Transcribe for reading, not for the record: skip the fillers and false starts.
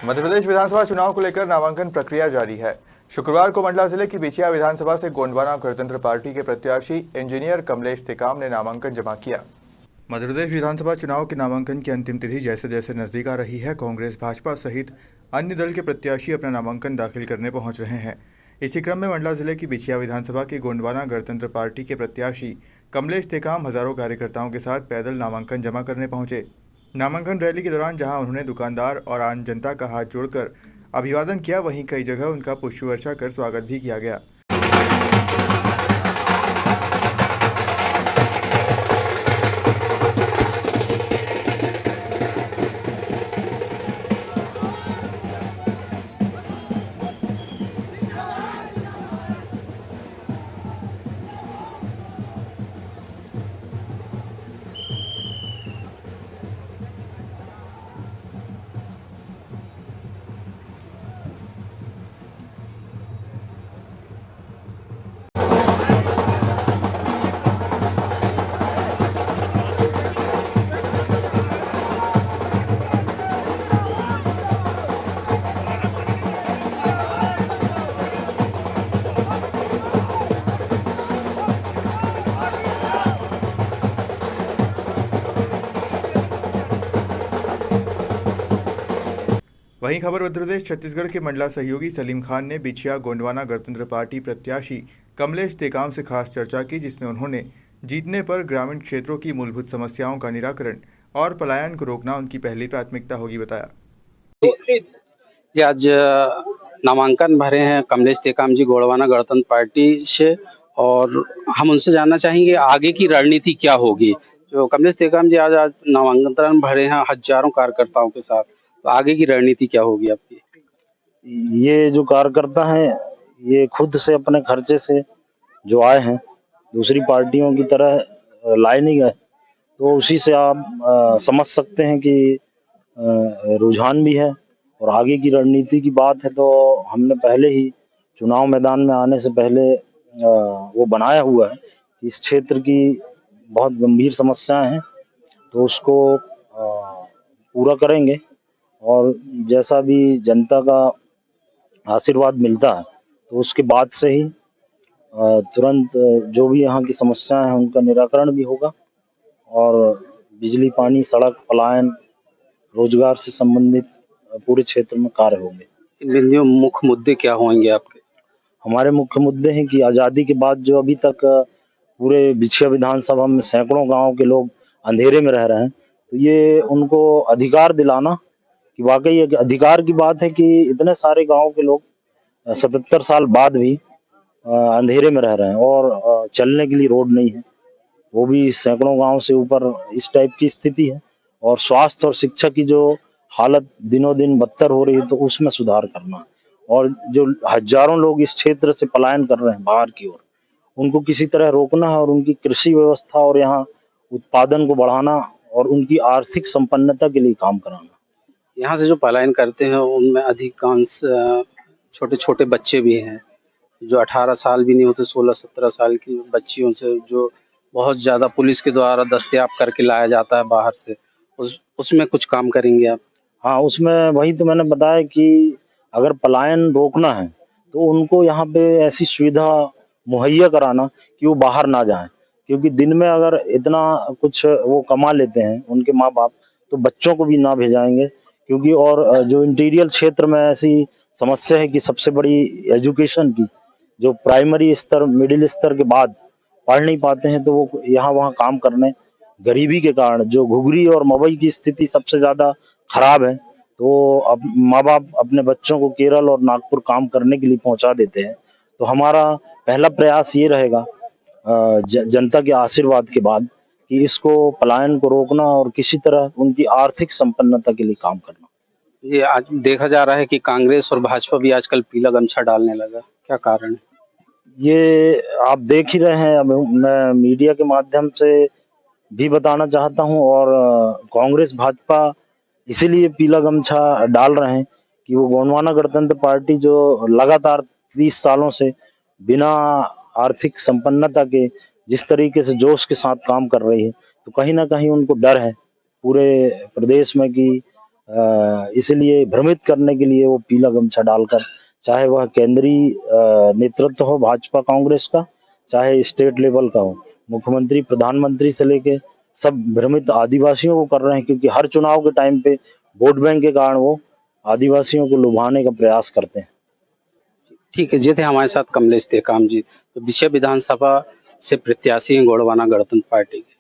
मध्य प्रदेश विधानसभा चुनाव को लेकर नामांकन प्रक्रिया जारी है। शुक्रवार को मंडला जिले की बिछिया विधानसभा से गोंडवाना गणतंत्र पार्टी के प्रत्याशी इंजीनियर कमलेश टेकाम ने नामांकन जमा किया। मध्य प्रदेश विधानसभा चुनाव के नामांकन की अंतिम तिथि जैसे जैसे नजदीक आ रही है, कांग्रेस, भाजपा सहित अन्य दल के प्रत्याशी अपना नामांकन दाखिल करने पहुंच रहे हैं। इसी क्रम में मंडला जिले की बिछिया विधानसभा के गोंडवाना गणतंत्र पार्टी के प्रत्याशी कमलेश टेकाम हजारों कार्यकर्ताओं के साथ पैदल नामांकन जमा करने पहुंचे। नामांकन रैली के दौरान जहां उन्होंने दुकानदार और आम जनता का हाथ जोड़कर अभिवादन किया, वहीं कई जगह उनका पुष्प वर्षा कर स्वागत भी किया गया। वहीं खबर उत्तर प्रदेश छत्तीसगढ़ के मंडला सहयोगी सलीम खान ने बिछिया गोंडवाना गणतंत्र पार्टी प्रत्याशी कमलेश टेकाम से खास चर्चा की, जिसमें उन्होंने जीतने पर ग्रामीण क्षेत्रों की मूलभूत समस्याओं का निराकरण और पलायन को रोकना उनकी पहली प्राथमिकता होगी बताया। जी, आज नामांकन भरे हैं कमलेश टेकाम जी गोंडवाना गणतंत्र पार्टी से, और हम उनसे जानना चाहेंगे आगे की रणनीति क्या होगी। जो कमलेश टेकाम जी आज नामांकन भरे हैं हजारों कार्यकर्ताओं के साथ, तो आगे की रणनीति क्या होगी आपकी? ये जो कार्यकर्ता हैं, ये खुद से अपने खर्चे से जो आए हैं, दूसरी पार्टियों की तरह लाए नहीं गए, तो उसी से आप समझ सकते हैं कि रुझान भी है। और आगे की रणनीति की बात है तो हमने पहले ही चुनाव मैदान में आने से पहले वो बनाया हुआ है। इस क्षेत्र की बहुत गंभीर समस्याएं हैं, तो उसको पूरा करेंगे, और जैसा भी जनता का आशीर्वाद मिलता है तो उसके बाद से ही तुरंत जो भी यहाँ की समस्याएं हैं उनका निराकरण भी होगा, और बिजली, पानी, सड़क, पलायन, रोजगार से संबंधित पूरे क्षेत्र में कार्य होंगे। इनमें मुख्य मुद्दे क्या होंगे आपके? हमारे मुख्य मुद्दे हैं कि आज़ादी के बाद जो अभी तक पूरे बिछिया विधानसभा में सैकड़ों गांव के लोग अंधेरे में रह रहे हैं, तो ये उनको अधिकार दिलाना, कि वाकई एक अधिकार की बात है कि इतने सारे गांव के लोग 77 साल बाद भी अंधेरे में रह रहे हैं और चलने के लिए रोड नहीं है, वो भी सैकड़ों गांव से ऊपर। इस टाइप की स्थिति है, और स्वास्थ्य और शिक्षा की जो हालत दिनों दिन बदतर हो रही है, तो उसमें सुधार करना, और जो हजारों लोग इस क्षेत्र से पलायन कर रहे हैं बाहर की ओर, उनको किसी तरह रोकना है, और उनकी कृषि व्यवस्था और यहाँ उत्पादन को बढ़ाना और उनकी आर्थिक संपन्नता के लिए काम कराना। यहाँ से जो पलायन करते हैं उनमें अधिकांश छोटे छोटे बच्चे भी हैं, जो 18 साल भी नहीं होते, 16-17 साल की बच्चियों से जो बहुत ज़्यादा पुलिस के द्वारा दस्तयाब करके लाया जाता है बाहर से, उसमें कुछ काम करेंगे आप? हाँ, उसमें वही तो मैंने बताया कि अगर पलायन रोकना है तो उनको यहाँ पे ऐसी सुविधा मुहैया कराना कि वो बाहर ना जाएं, क्योंकि दिन में अगर इतना कुछ वो कमा लेते हैं उनके माँ बाप, तो बच्चों को भी ना भेजाएंगे, क्योंकि और जो इंटीरियर क्षेत्र में ऐसी समस्या है कि सबसे बड़ी एजुकेशन की, जो प्राइमरी स्तर, मिडिल स्तर के बाद पढ़ नहीं पाते हैं, तो वो यहाँ वहाँ काम करने, गरीबी के कारण जो घुघरी और मवई की स्थिति सबसे ज्यादा खराब है, तो अब माँ बाप अपने बच्चों को केरल और नागपुर काम करने के लिए पहुंचा देते हैं। तो हमारा पहला प्रयास ये रहेगा जनता के आशीर्वाद के बाद, कि इसको पलायन को रोकना और किसी तरह उनकी आर्थिक संपन्नता के लिए काम करना। ये आज देखा जा रहा है कि कांग्रेस और भाजपा भी आजकल पीला गमछा डालने लगा, क्या कारण है? ये आप देख ही रहे हैं। अब मैं मीडिया के माध्यम से भी बताना चाहता हूं, और कांग्रेस भाजपा इसीलिए पीला गमछा डाल रहे हैं कि वो गोंडवाना गणतंत्र पार्टी जो लगातार 30 सालों से बिना आर्थिक संपन्नता के जिस तरीके से जोश के साथ काम कर रही है, तो कहीं ना कहीं उनको डर है पूरे प्रदेश में कि इसलिए भ्रमित करने के लिए वो पीला गमछा डालकर, चाहे वह केंद्रीय नेतृत्व हो भाजपा कांग्रेस का, चाहे स्टेट लेवल का हो, मुख्यमंत्री प्रधानमंत्री से लेके सब भ्रमित आदिवासियों को कर रहे हैं, क्योंकि हर चुनाव के टाइम पे वोट बैंक के कारण वो आदिवासियों को लुभाने का प्रयास करते हैं। ठीक है, जी थे हमारे साथ कमलेश टेकाम जी, तो विषय विधानसभा से प्रत्याशी हैं गोंडवाना गणतंत्र पार्टी के।